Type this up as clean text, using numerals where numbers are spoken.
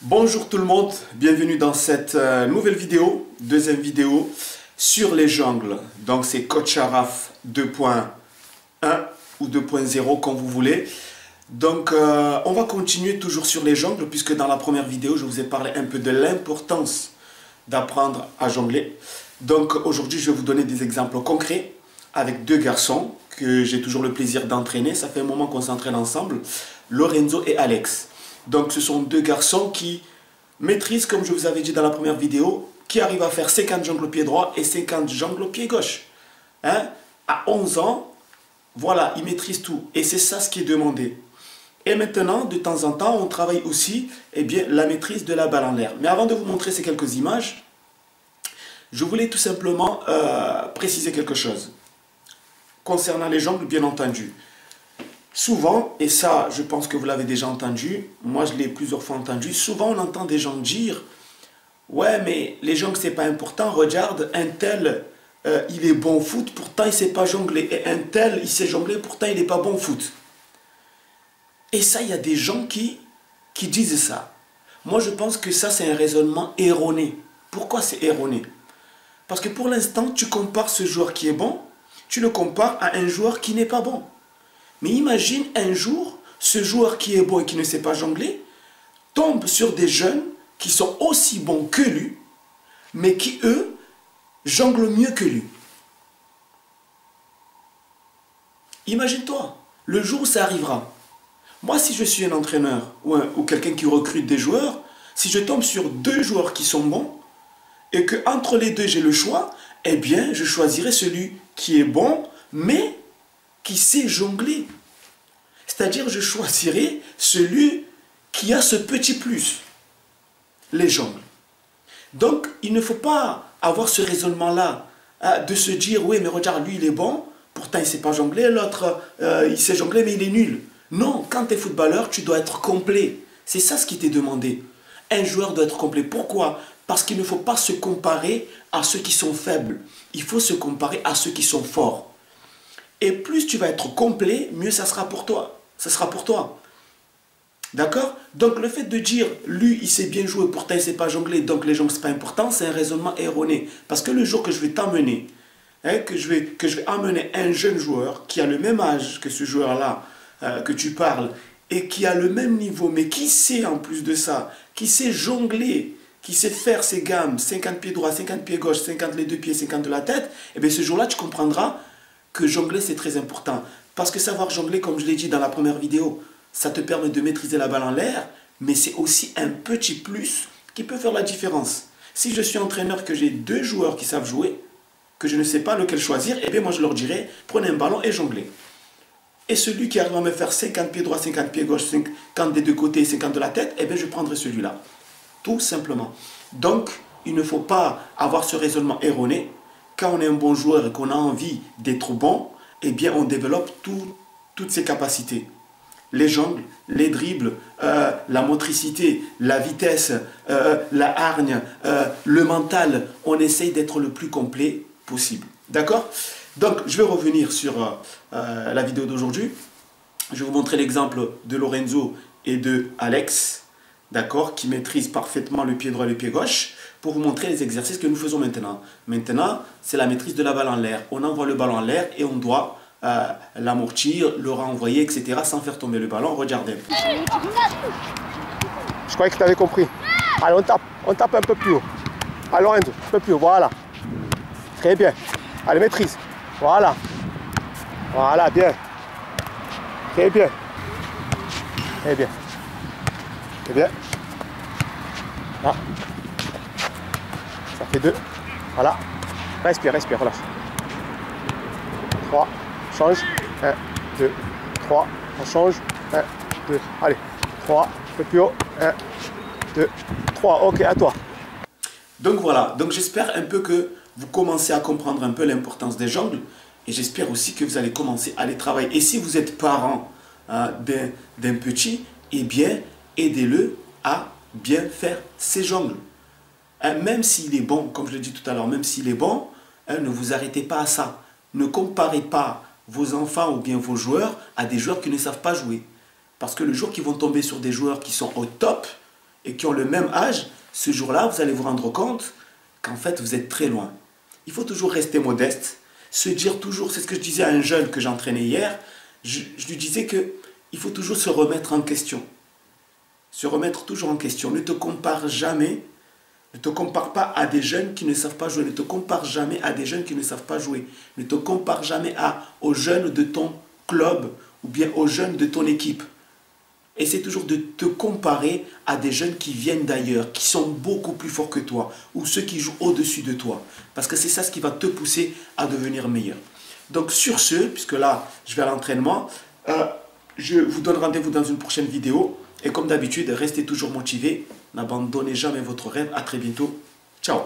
Bonjour tout le monde, bienvenue dans cette nouvelle vidéo, deuxième vidéo sur les jongles. Donc c'est Coach Araf 2.1 ou 2.0 comme vous voulez. Donc on va continuer toujours sur les jongles puisque dans la première vidéo je vous ai parlé un peu de l'importance d'apprendre à jongler. Donc aujourd'hui je vais vous donner des exemples concrets avec deux garçons que j'ai toujours le plaisir d'entraîner. Ça fait un moment qu'on s'entraîne ensemble, Lorenzo et Alex. Donc ce sont deux garçons qui maîtrisent, comme je vous avais dit dans la première vidéo, qui arrivent à faire 50 jongles au pied droit et 50 jongles au pied gauche. Hein? À 11 ans, voilà, ils maîtrisent tout. Et c'est ça ce qui est demandé. Et maintenant, de temps en temps, on travaille aussi la maîtrise de la balle en l'air. Mais avant de vous montrer ces quelques images, je voulais tout simplement préciser quelque chose. Concernant les jongles, bien entendu. Souvent, et ça je pense que vous l'avez déjà entendu, moi je l'ai plusieurs fois entendu, souvent on entend des gens dire « Ouais mais les jongles c'est pas important, regarde un tel il est bon au foot, pourtant il sait pas jongler, et un tel il sait jongler, pourtant il n'est pas bon au foot. » Et ça il y a des gens qui disent ça. Moi je pense que ça c'est un raisonnement erroné. Pourquoi c'est erroné? Parce que pour l'instant tu compares ce joueur qui est bon, tu le compares à un joueur qui n'est pas bon. Mais imagine un jour, ce joueur qui est bon et qui ne sait pas jongler, tombe sur des jeunes qui sont aussi bons que lui, mais qui, eux, jonglent mieux que lui. Imagine-toi, le jour où ça arrivera. Moi, si je suis un entraîneur ou quelqu'un qui recrute des joueurs, si je tombe sur deux joueurs qui sont bons, et qu'entre les deux j'ai le choix, eh bien, je choisirai celui qui est bon, mais qui sait jongler. C'est-à-dire, je choisirai celui qui a ce petit plus, les jongles. Donc, il ne faut pas avoir ce raisonnement-là, de se dire, oui, mais regarde, lui, il est bon, pourtant, il ne sait pas jongler, l'autre, il sait jongler, mais il est nul. Non, quand tu es footballeur, tu dois être complet. C'est ça ce qui t'est demandé. Un joueur doit être complet. Pourquoi? Parce qu'il ne faut pas se comparer à ceux qui sont faibles. Il faut se comparer à ceux qui sont forts. Et plus tu vas être complet, mieux ça sera pour toi. Ça sera pour toi. D'accord? Donc le fait de dire, lui, il sait bien jouer, pourtant il ne sait pas jongler, donc les jongles, ce n'est pas important, c'est un raisonnement erroné. Parce que le jour que je vais t'emmener, que je vais amener un jeune joueur qui a le même âge que ce joueur-là, que tu parles, et qui a le même niveau, mais qui sait en plus de ça, qui sait jongler, qui sait faire ses gammes, 50 pieds droit, 50 pieds gauche, 50 les deux pieds, 50 de la tête, et bien ce jour-là, tu comprendras que jongler c'est très important. Parce que savoir jongler, comme je l'ai dit dans la première vidéo, ça te permet de maîtriser la balle en l'air, mais c'est aussi un petit plus qui peut faire la différence. Si je suis entraîneur, que j'ai deux joueurs qui savent jouer, que je ne sais pas lequel choisir, et bien moi je leur dirais, prenez un ballon et jonglez. Et celui qui arrive à me faire 50 pieds droit, 50 pieds gauche, 50 des deux côtés et 50 de la tête, et bien je prendrai celui-là. Tout simplement. Donc, il ne faut pas avoir ce raisonnement erroné. Quand on est un bon joueur et qu'on a envie d'être bon, eh bien on développe toutes ses capacités. Les jongles, les dribbles, la motricité, la vitesse, la hargne, le mental. On essaye d'être le plus complet possible. D'accord? Donc je vais revenir sur la vidéo d'aujourd'hui. Je vais vous montrer l'exemple de Lorenzo et de Alex, d'accord, qui maîtrisent parfaitement le pied droit et le pied gauche, pour vous montrer les exercices que nous faisons maintenant. Maintenant, c'est la maîtrise de la balle en l'air. On envoie le ballon en l'air et on doit l'amortir, le renvoyer, etc. sans faire tomber le ballon. Regardez. Je croyais que tu avais compris. Allez, on tape un peu plus haut. Allons, un peu plus haut, voilà. Très bien. Allez, maîtrise. Voilà. Voilà, bien. Très bien. Très bien. Très bien. Là. Ça fait 2. Voilà. Respire, respire, relâche. 3. Change. 1, 2, 3. On change. 1, 2. Allez. 3. Un peu plus haut. 1, 2, 3. Ok, à toi. Donc voilà. Donc j'espère un peu que vous commencez à comprendre un peu l'importance des jongles. Et j'espère aussi que vous allez commencer à les travailler. Et si vous êtes parent d'un petit, eh bien, aidez-le à bien faire ses jongles. Même s'il est bon, comme je l'ai dit tout à l'heure, même s'il est bon, ne vous arrêtez pas à ça. Ne comparez pas vos enfants ou bien vos joueurs à des joueurs qui ne savent pas jouer. Parce que le jour qu'ils vont tomber sur des joueurs qui sont au top, et qui ont le même âge, ce jour-là, vous allez vous rendre compte qu'en fait, vous êtes très loin. Il faut toujours rester modeste, se dire toujours, c'est ce que je disais à un jeune que j'entraînais hier, je lui disais qu'il faut toujours se remettre en question. Se remettre toujours en question. Ne te compare jamais. Ne te compare pas à des jeunes qui ne savent pas jouer. Ne te compare jamais à des jeunes qui ne savent pas jouer. Ne te compare jamais aux jeunes de ton club ou bien aux jeunes de ton équipe. Essaie toujours de te comparer à des jeunes qui viennent d'ailleurs, qui sont beaucoup plus forts que toi ou ceux qui jouent au-dessus de toi. Parce que c'est ça ce qui va te pousser à devenir meilleur. Donc sur ce, puisque là je vais à l'entraînement, je vous donne rendez-vous dans une prochaine vidéo. Et comme d'habitude, restez toujours motivés. N'abandonnez jamais votre rêve. À très bientôt. Ciao.